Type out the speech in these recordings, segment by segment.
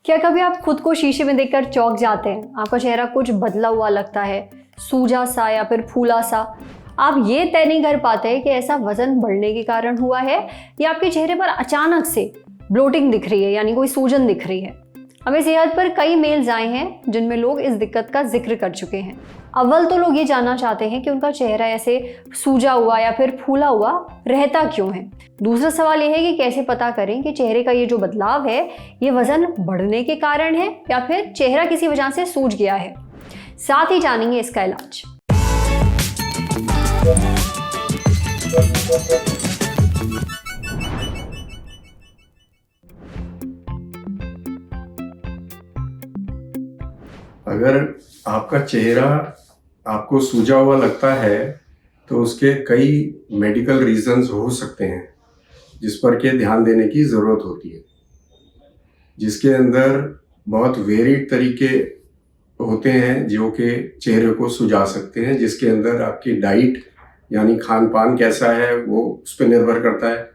क्या कभी आप खुद को शीशे में देखकर चौंक जाते हैं? आपका चेहरा कुछ बदला हुआ लगता है, सूजा सा या फिर फूला सा। आप ये तय नहीं कर पाते कि ऐसा वजन बढ़ने के कारण हुआ है या आपके चेहरे पर अचानक से ब्लोटिंग दिख रही है, यानी कोई सूजन दिख रही है। हमें सेहत पर कई मेल्स आए हैं जिनमें लोग इस दिक्कत का जिक्र कर चुके हैं। अव्वल तो लोग ये जानना चाहते हैं कि उनका चेहरा ऐसे सूजा हुआ या फिर फूला हुआ रहता क्यों है। दूसरा सवाल यह है कि कैसे पता करें कि चेहरे का ये जो बदलाव है ये वजन बढ़ने के कारण है या फिर चेहरा किसी वजह से सूज गया है। साथ ही जानेंगे इसका इलाज। अगर आपका चेहरा आपको सूजा हुआ लगता है तो उसके कई मेडिकल रीजंस हो सकते हैं जिस पर के ध्यान देने की ज़रूरत होती है, जिसके अंदर बहुत वेरिड तरीके होते हैं जो कि चेहरे को सुझा सकते हैं, जिसके अंदर आपकी डाइट यानी खान पान कैसा है वो उस पर निर्भर करता है।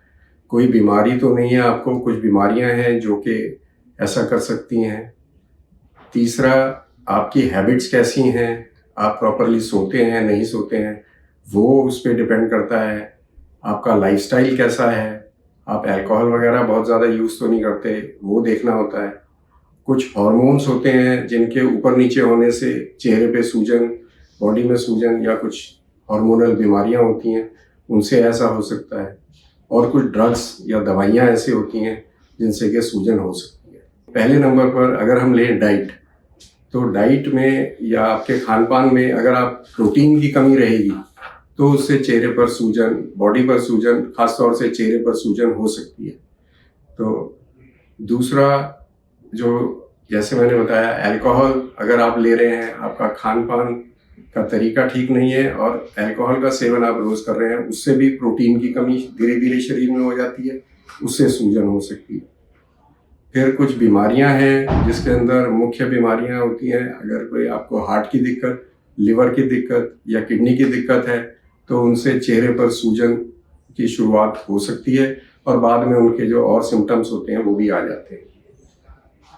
कोई बीमारी तो नहीं है आपको, कुछ बीमारियां हैं जो कि ऐसा कर सकती हैं। तीसरा, आपकी हैबिट्स कैसी हैं, आप प्रॉपरली सोते हैं नहीं सोते हैं वो उस पर डिपेंड करता है। आपका लाइफस्टाइल कैसा है, आप अल्कोहल वगैरह बहुत ज़्यादा यूज़ तो नहीं करते, वो देखना होता है। कुछ हार्मोन्स होते हैं जिनके ऊपर नीचे होने से चेहरे पे सूजन, बॉडी में सूजन या कुछ हार्मोनल बीमारियां होती हैं, उनसे ऐसा हो सकता है। और कुछ ड्रग्स या दवाइयां ऐसी होती हैं जिनसे कि सूजन हो सकती है। पहले नंबर पर अगर हम लें डाइट, तो डाइट में या आपके खान पान में अगर आप प्रोटीन की कमी रहेगी तो उससे चेहरे पर सूजन, बॉडी पर सूजन, खासतौर से चेहरे पर सूजन हो सकती है। तो दूसरा, जो जैसे मैंने बताया, अल्कोहल अगर आप ले रहे हैं, आपका खान पान का तरीका ठीक नहीं है और अल्कोहल का सेवन आप रोज़ कर रहे हैं, उससे भी प्रोटीन की कमी धीरे धीरे शरीर में हो जाती है, उससे सूजन हो सकती है। फिर कुछ बीमारियां हैं जिसके अंदर मुख्य बीमारियां होती हैं। अगर कोई आपको हार्ट की दिक्कत, लिवर की दिक्कत या किडनी की दिक्कत है तो उनसे चेहरे पर सूजन की शुरुआत हो सकती है और बाद में उनके जो और सिम्टम्स होते हैं वो भी आ जाते हैं।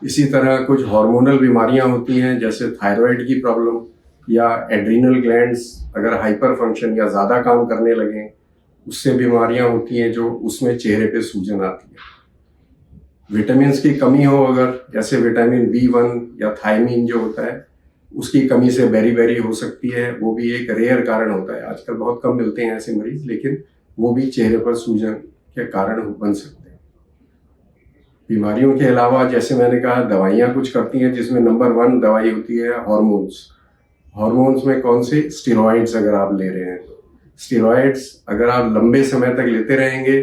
इसी तरह कुछ हार्मोनल बीमारियां होती हैं जैसे थायराइड की प्रॉब्लम या एड्रीनल ग्लैंड्स अगर हाइपर फंक्शन या ज़्यादा काम करने लगें, उससे बीमारियां होती हैं जो उसमें चेहरे पे सूजन आती है। विटामिन्स की कमी हो अगर, जैसे विटामिन B1 या थायमीन जो होता है उसकी कमी से बेरी हो सकती है, वो भी एक रेयर कारण होता है। आजकल बहुत कम मिलते हैं ऐसे मरीज, लेकिन वो भी चेहरे पर सूजन के कारण बन सकते हैं। बीमारियों के अलावा जैसे मैंने कहा, दवाइयाँ कुछ करती हैं जिसमें नंबर 1 दवाई होती है हार्मोन्स। हार्मोन्स में कौन से? स्टेरॉइड्स अगर आप ले रहे हैं तो स्टेरॉइड्स अगर आप लंबे समय तक लेते रहेंगे,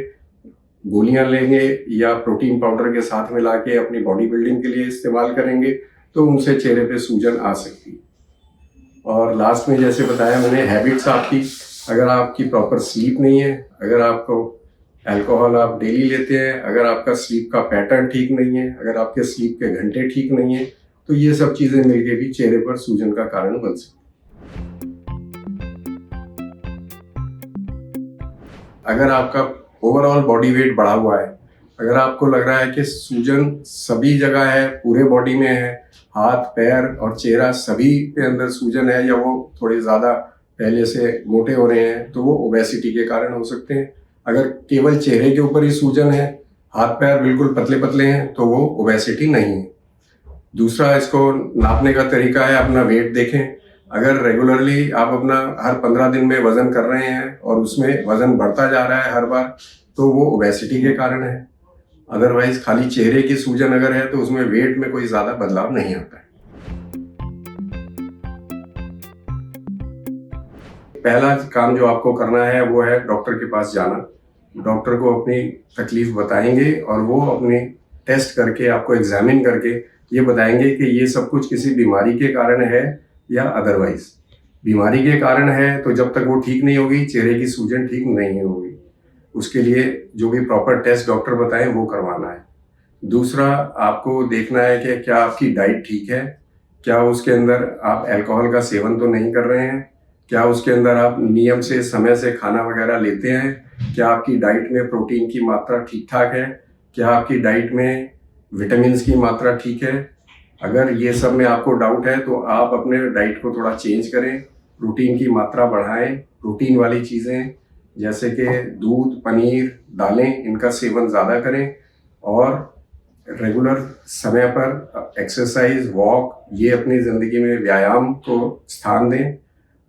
गोलियां लेंगे या प्रोटीन पाउडर के साथ मिला के अपनी बॉडी बिल्डिंग के लिए इस्तेमाल करेंगे तो उनसे चेहरे पे सूजन आ सकती है। और लास्ट में जैसे बताया मैंने, हैबिट्स आपकी, अगर आपकी प्रॉपर स्लीप नहीं है, अगर आपको अल्कोहल आप डेली लेते हैं, अगर आपका स्लीप का पैटर्न ठीक नहीं है, अगर आपके स्लीप के घंटे ठीक नहीं है, तो ये सब चीज़ें मिलके भी चेहरे पर सूजन का कारण बन सकती है। अगर आपका ओवरऑल बॉडी वेट बढ़ा हुआ है, अगर आपको लग रहा है कि सूजन सभी जगह है, पूरे बॉडी में है, हाथ पैर और चेहरा सभी पे अंदर सूजन है, या वो थोड़े ज़्यादा पहले से मोटे हो रहे हैं, तो वो ओबेसिटी के कारण हो सकते हैं। अगर केवल चेहरे के ऊपर ही सूजन है, हाथ पैर बिल्कुल पतले पतले हैं, तो वो ओबेसिटी नहीं है। दूसरा, इसको नापने का तरीका है अपना वेट देखें। अगर रेगुलरली आप अपना हर 15 दिन में वजन कर रहे हैं और उसमें वजन बढ़ता जा रहा है हर बार, तो वो ओबेसिटी के कारण है। अदरवाइज खाली चेहरे की सूजन अगर है तो उसमें वेट में कोई ज़्यादा बदलाव नहीं आता है। पहला काम जो आपको करना है वो है डॉक्टर के पास जाना। डॉक्टर को अपनी तकलीफ बताएंगे और वो अपने टेस्ट करके, आपको एग्जामिन करके ये बताएंगे कि ये सब कुछ किसी बीमारी के कारण है या अदरवाइज। बीमारी के कारण है तो जब तक वो ठीक नहीं होगी, चेहरे की सूजन ठीक नहीं होगी। उसके लिए जो भी प्रॉपर टेस्ट डॉक्टर बताएं वो करवाना है। दूसरा, आपको देखना है कि क्या आपकी डाइट ठीक है, क्या उसके अंदर आप अल्कोहल का सेवन तो नहीं कर रहे हैं, क्या उसके अंदर आप नियम से समय से खाना वगैरह लेते हैं, क्या आपकी डाइट में प्रोटीन की मात्रा ठीक ठाक है, क्या आपकी डाइट में विटामिन की मात्रा ठीक है। अगर ये सब में आपको डाउट है तो आप अपने डाइट को थोड़ा चेंज करें, प्रोटीन की मात्रा बढ़ाएं, प्रोटीन वाली चीज़ें जैसे कि दूध, पनीर, दालें, इनका सेवन ज़्यादा करें और रेगुलर समय पर एक्सरसाइज, वॉक, ये अपनी ज़िंदगी में व्यायाम को स्थान दें।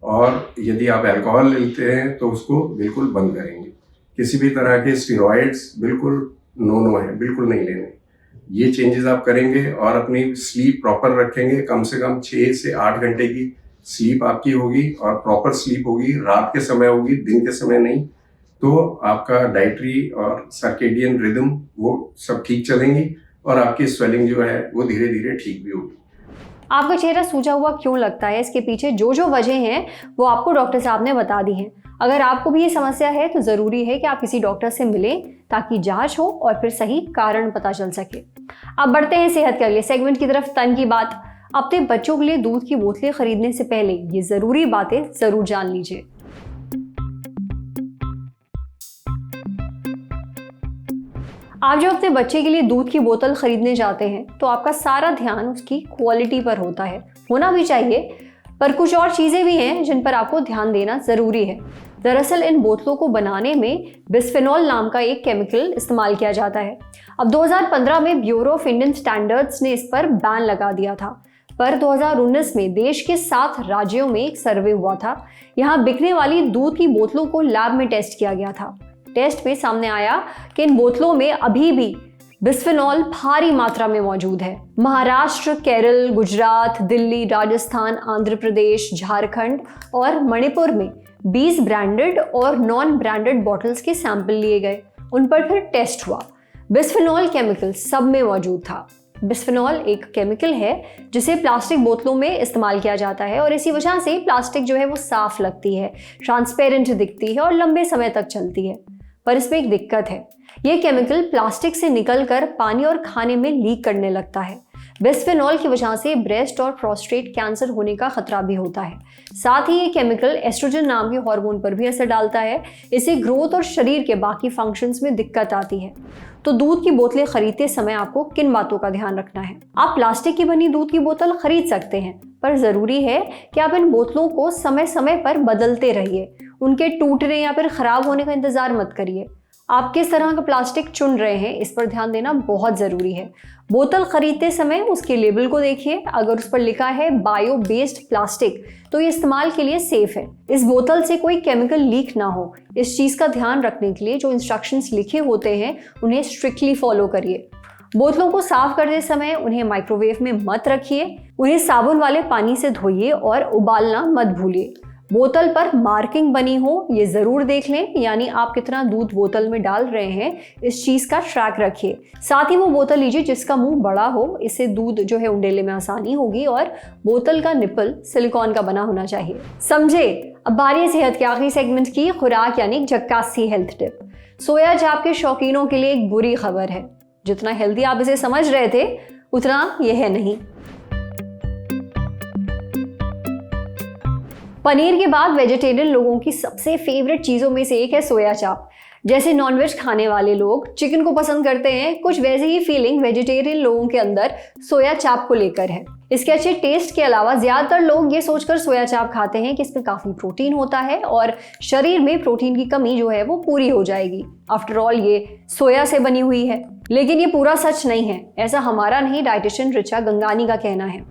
और यदि आप अल्कोहल लेते हैं तो उसको बिल्कुल बंद करेंगे। किसी भी तरह के स्टेरॉइड्स बिल्कुल नो है, बिल्कुल नहीं लेने। ये चेंजेस आप करेंगे और अपनी स्लीप प्रॉपर रखेंगे, कम से कम 6 से 8 घंटे की स्लीप आपकी होगी और प्रॉपर स्लीप होगी, रात के समय होगी, दिन के समय नहीं। तो आपका डाइटरी और सर्केडियन रिदम वो सब ठीक चलेंगी और आपकी स्वेलिंग जो है वो धीरे धीरे ठीक भी होगी। आपका चेहरा सूजा हुआ क्यों लगता है, इसके पीछे जो जो वजह हैं वो आपको डॉक्टर साहब ने बता दी हैं। अगर आपको भी ये समस्या है तो ज़रूरी है कि आप किसी डॉक्टर से मिलें ताकि जांच हो और फिर सही कारण पता चल सके। अब बढ़ते हैं सेहत के अगले सेगमेंट की तरफ, तन की बात। अपने बच्चों के लिए दूध की बोतलें खरीदने से पहले ये ज़रूरी बातें ज़रूर जान लीजिए। आप जब अपने बच्चे के लिए दूध की बोतल खरीदने जाते हैं तो आपका सारा ध्यान उसकी क्वालिटी पर होता है, होना भी चाहिए, पर कुछ और चीज़ें भी हैं जिन पर आपको ध्यान देना ज़रूरी है। दरअसल इन बोतलों को बनाने में बिस्फेनॉल नाम का एक केमिकल इस्तेमाल किया जाता है। अब 2015 में ब्यूरो ऑफ इंडियन स्टैंडर्ड्स ने इस पर बैन लगा दिया था, पर 2019 में देश के 7 राज्यों में एक सर्वे हुआ था। यहाँ बिकने वाली दूध की बोतलों को लैब में टेस्ट किया गया था। टेस्ट में सामने आया कि इन बोतलों में अभी भी बिस्फेनॉल भारी मात्रा में मौजूद है। महाराष्ट्र, केरल, गुजरात, दिल्ली, राजस्थान, आंध्र प्रदेश, झारखंड और मणिपुर में 20 ब्रांडेड और नॉन ब्रांडेड बॉटल्स के सैंपल लिए गए। उन पर फिर टेस्ट हुआ। बिस्फेनॉल केमिकल सब में मौजूद था। बिस्फेनॉल एक केमिकल है जिसे प्लास्टिक बोतलों में इस्तेमाल किया जाता है और इसी वजह से प्लास्टिक जो है वो साफ लगती है, ट्रांसपेरेंट दिखती है और लंबे समय तक चलती है। पर इसमें एक दिक्कत है, ये केमिकल प्लास्टिक से निकलकर पानी और खाने में लीक करने लगता है। बिस्फेनॉल की वजह से ब्रेस्ट और प्रोस्टेट कैंसर होने का खतरा भी होता है। साथ ही ये केमिकल एस्ट्रोजन नाम के हार्मोन पर भी असर डालता है। इससे ग्रोथ और शरीर के बाकी फंक्शंस में दिक्कत आती है। तो दूध की बोतलें खरीदते समय आपको किन बातों का ध्यान रखना है? आप प्लास्टिक की बनी दूध की बोतल खरीद सकते हैं, पर जरूरी है कि आप इन बोतलों को समय समय पर बदलते रहिए। उनके टूटने या फिर खराब होने का इंतजार मत करिए। आप किस तरह का प्लास्टिक चुन रहे हैं इस पर ध्यान देना बहुत ज़रूरी है। बोतल खरीदते समय उसके लेबल को देखिए। अगर उस पर लिखा है बायो बेस्ड प्लास्टिक तो ये इस्तेमाल के लिए सेफ है। इस बोतल से कोई केमिकल लीक ना हो, इस चीज़ का ध्यान रखने के लिए जो इंस्ट्रक्शंस लिखे होते हैं उन्हें स्ट्रिक्टली फॉलो करिए। बोतलों को साफ करते समय उन्हें माइक्रोवेव में मत रखिए। उन्हें साबुन वाले पानी से धोइए और उबालना मत भूलिए। बोतल पर मार्किंग बनी हो ये ज़रूर देख लें, यानी आप कितना दूध बोतल में डाल रहे हैं इस चीज़ का ट्रैक रखिए। साथ ही वो बोतल लीजिए जिसका मुंह बड़ा हो, इससे दूध जो है उंडेले में आसानी होगी और बोतल का निप्पल सिलिकॉन का बना होना चाहिए। समझे? अब बारी है सेहत के आखिरी सेगमेंट की, खुराक यानी झक्कासी हेल्थ टिप। सोया चाप के शौकीनों के लिए एक बुरी खबर है, जितना हेल्दी आप इसे समझ रहे थे उतना यह है नहीं। पनीर के बाद वेजिटेरियन लोगों की सबसे फेवरेट चीज़ों में से एक है सोया चाप। जैसे नॉनवेज खाने वाले लोग चिकन को पसंद करते हैं, कुछ वैसे ही फीलिंग वेजिटेरियन लोगों के अंदर सोया चाप को लेकर है। इसके अच्छे टेस्ट के अलावा ज़्यादातर लोग ये सोचकर सोया चाप खाते हैं कि इसमें काफ़ी प्रोटीन होता है और शरीर में प्रोटीन की कमी जो है वो पूरी हो जाएगी। आफ्टर ऑल ये सोया से बनी हुई है, लेकिन ये पूरा सच नहीं है। ऐसा हमारा नहीं, डाइटिशियन ऋचा गंगानी का कहना है।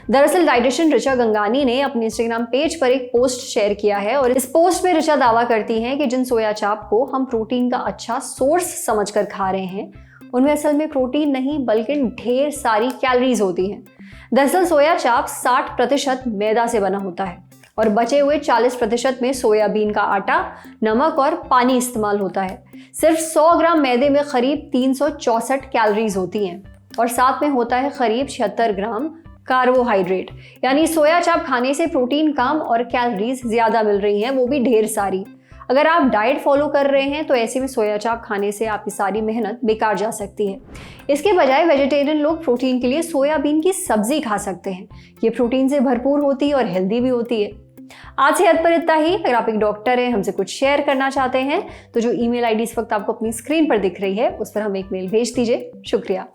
दरअसल डाइटिशियन ऋचा गंगानी ने अपने इंस्टाग्राम पेज पर एक पोस्ट शेयर किया है और इस पोस्ट में ऋचा दावा करती हैं कि जिन सोया चाप को हम प्रोटीन का अच्छा सोर्स समझकर खा रहे हैं उनमें असल में प्रोटीन नहीं बल्कि ढेर सारी कैलोरीज होती हैं। दरअसल सोया चाप 60% मैदा से बना होता है और बचे हुए 40% में सोयाबीन का आटा, नमक और पानी इस्तेमाल होता है। सिर्फ 100 ग्राम मैदे में करीब 364 कैलोरीज होती हैं और साथ में होता है करीब 76 ग्राम कार्बोहाइड्रेट। यानी सोया चाप खाने से प्रोटीन कम और कैलोरीज ज़्यादा मिल रही हैं, वो भी ढेर सारी। अगर आप डाइट फॉलो कर रहे हैं तो ऐसे में सोया चाप खाने से आपकी सारी मेहनत बेकार जा सकती है। इसके बजाय वेजिटेरियन लोग प्रोटीन के लिए सोयाबीन की सब्जी खा सकते हैं। ये प्रोटीन से भरपूर होती है और हेल्दी भी होती है। आज सेहत पर इतना ही। अगर आप एक डॉक्टर हैं, हमसे कुछ शेयर करना चाहते हैं तो जो ईमेल आईडी इस वक्त आपको अपनी स्क्रीन पर दिख रही है उस पर हमें एक मेल भेज दीजिए। शुक्रिया।